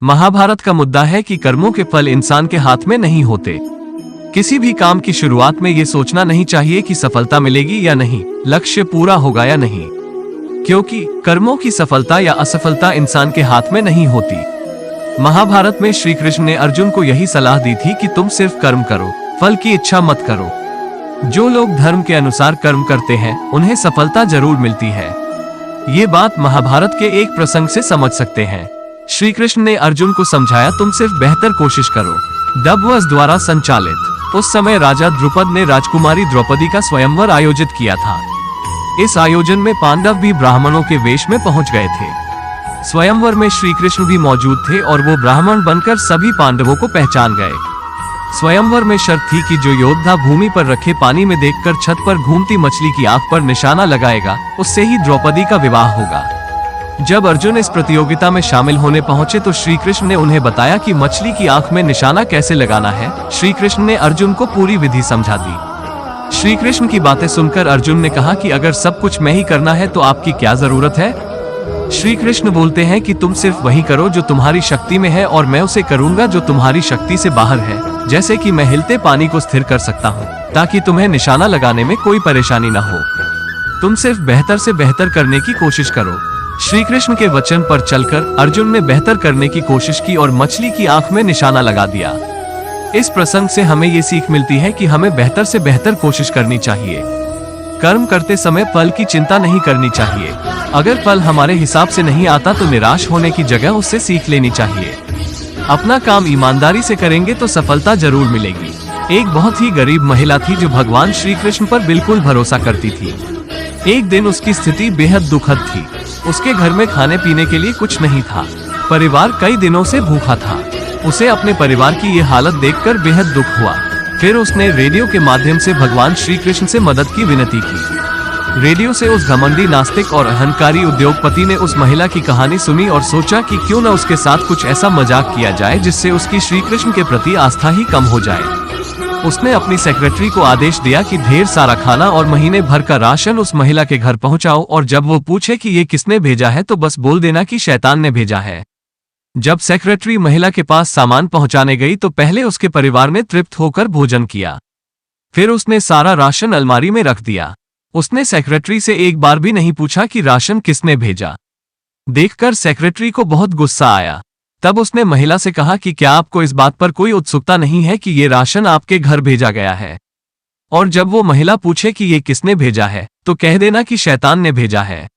महाभारत का मुद्दा है कि कर्मों के फल इंसान के हाथ में नहीं होते। किसी भी काम की शुरुआत में ये सोचना नहीं चाहिए कि सफलता मिलेगी या नहीं, लक्ष्य पूरा होगा या नहीं, क्योंकि कर्मों की सफलता या असफलता इंसान के हाथ में नहीं होती। महाभारत में श्री कृष्ण ने अर्जुन को यही सलाह दी थी कि तुम सिर्फ कर्म करो, फल की इच्छा मत करो। जो लोग धर्म के अनुसार कर्म करते हैं उन्हें सफलता जरूर मिलती है। ये बात महाभारत के एक प्रसंग से समझ सकते हैं। श्री कृष्ण ने अर्जुन को समझाया, तुम सिर्फ बेहतर कोशिश करो। दबवस द्वारा संचालित उस समय राजा द्रुपद ने राजकुमारी द्रौपदी का स्वयंवर आयोजित किया था। इस आयोजन में पांडव भी ब्राह्मणों के वेश में पहुंच गए थे। स्वयंवर में श्री कृष्ण भी मौजूद थे और वो ब्राह्मण बनकर सभी पांडवों को पहचान गए। स्वयंवर में शर्त थी कि जो योद्धा भूमि पर रखे पानी में देखकर छत पर घूमती मछली की आंख पर निशाना लगाएगा, उससे ही द्रौपदी का विवाह होगा। जब अर्जुन इस प्रतियोगिता में शामिल होने पहुंचे तो श्री कृष्ण ने उन्हें बताया कि मछली की आंख में निशाना कैसे लगाना है। श्री कृष्ण ने अर्जुन को पूरी विधि समझा दी। श्री कृष्ण की बातें सुनकर अर्जुन ने कहा कि अगर सब कुछ मैं ही करना है तो आपकी क्या जरूरत है। श्री कृष्ण बोलते हैं कि तुम सिर्फ वही करो जो तुम्हारी शक्ति में है और मैं उसे करूंगा जो तुम्हारी शक्ति से बाहर है। जैसे कि मैं हिलते पानी को स्थिर कर सकता हूँ ताकि तुम्हें निशाना लगाने में कोई परेशानी न हो। तुम सिर्फ बेहतर से बेहतर करने की कोशिश करो। श्री कृष्ण के वचन पर चलकर अर्जुन ने बेहतर करने की कोशिश की और मछली की आंख में निशाना लगा दिया। इस प्रसंग से हमें ये सीख मिलती है कि हमें बेहतर से बेहतर कोशिश करनी चाहिए। कर्म करते समय फल की चिंता नहीं करनी चाहिए। अगर फल हमारे हिसाब से नहीं आता तो निराश होने की जगह उससे सीख लेनी चाहिए। अपना काम ईमानदारी से करेंगे तो सफलता जरूर मिलेगी। एक बहुत ही गरीब महिला थी जो भगवान श्री कृष्ण पर बिल्कुल भरोसा करती थी। एक दिन उसकी स्थिति बेहद दुखद थी। उसके घर में खाने पीने के लिए कुछ नहीं था। परिवार कई दिनों से भूखा था। उसे अपने परिवार की ये हालत देखकर बेहद दुख हुआ। फिर उसने रेडियो के माध्यम से भगवान श्री कृष्ण से मदद की विनती की। रेडियो से उस घमंडी नास्तिक और अहंकारी उद्योगपति ने उस महिला की कहानी सुनी और सोचा कि क्यों न उसके साथ कुछ ऐसा मजाक किया जाए जिससे उसकी श्री कृष्ण के प्रति आस्था ही कम हो जाए। उसने अपनी सेक्रेटरी को आदेश दिया कि ढेर सारा खाना और महीने भर का राशन उस महिला के घर पहुंचाओ और जब वो पूछे कि ये किसने भेजा है तो बस बोल देना कि शैतान ने भेजा है। जब सेक्रेटरी महिला के पास सामान पहुंचाने गई तो पहले उसके परिवार ने तृप्त होकर भोजन किया। फिर उसने सारा राशन अलमारी में रख दिया। उसने सेक्रेटरी से एक बार भी नहीं पूछा कि राशन किसने भेजा। देखकर सेक्रेटरी को बहुत गुस्सा आया। तब उसने महिला से कहा कि क्या आपको इस बात पर कोई उत्सुकता नहीं है कि ये राशन आपके घर भेजा गया है, और जब वो महिला पूछे कि ये किसने भेजा है तो कह देना कि शैतान ने भेजा है।